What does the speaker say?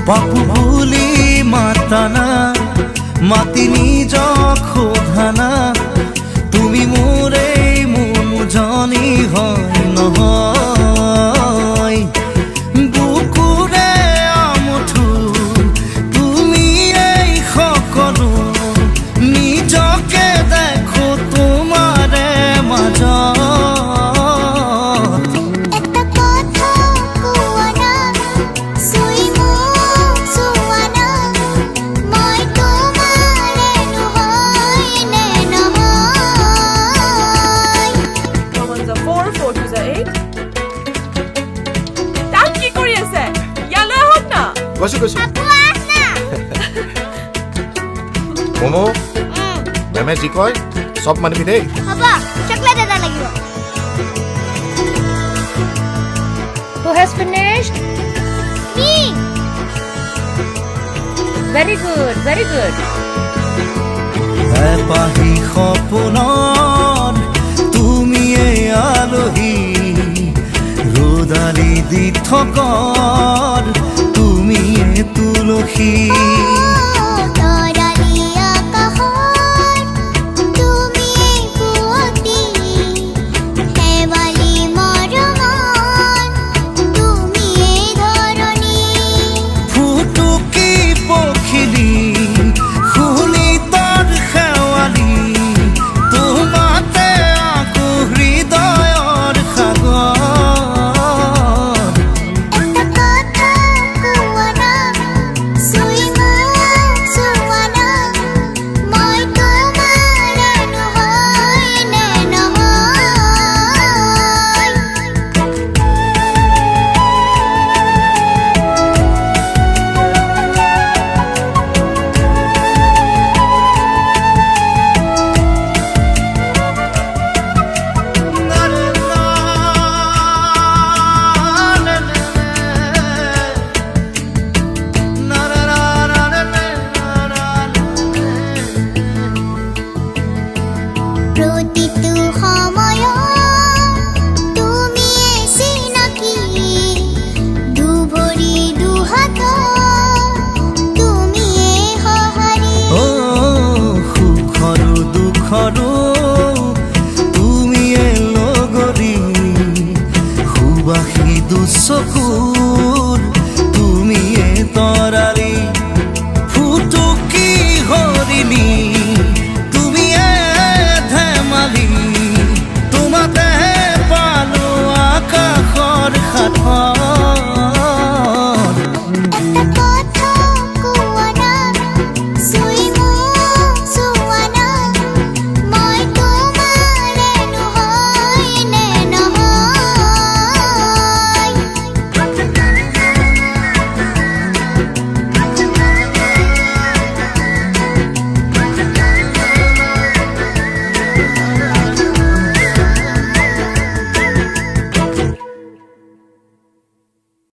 বাপু বুলি মাতানা মাতি নিজ খোধানা তুমি মোৰে মনোজনী হয় নহয় বুকুৰে আমঠু তুমি এই সকলো নিজকে দেখো তোমাৰে মাজত মোমো মেমে যি কয় সব মানিবি দেই হ'ব চকলেট এটা লাগিব Who has finished? Me. Very good, very good. এপাহি সপোনৰ তুমি এই আলহী ৰোদালি দি থকৰ তুমি তুলসী তুমি লগৰী সুবাসী দুচকু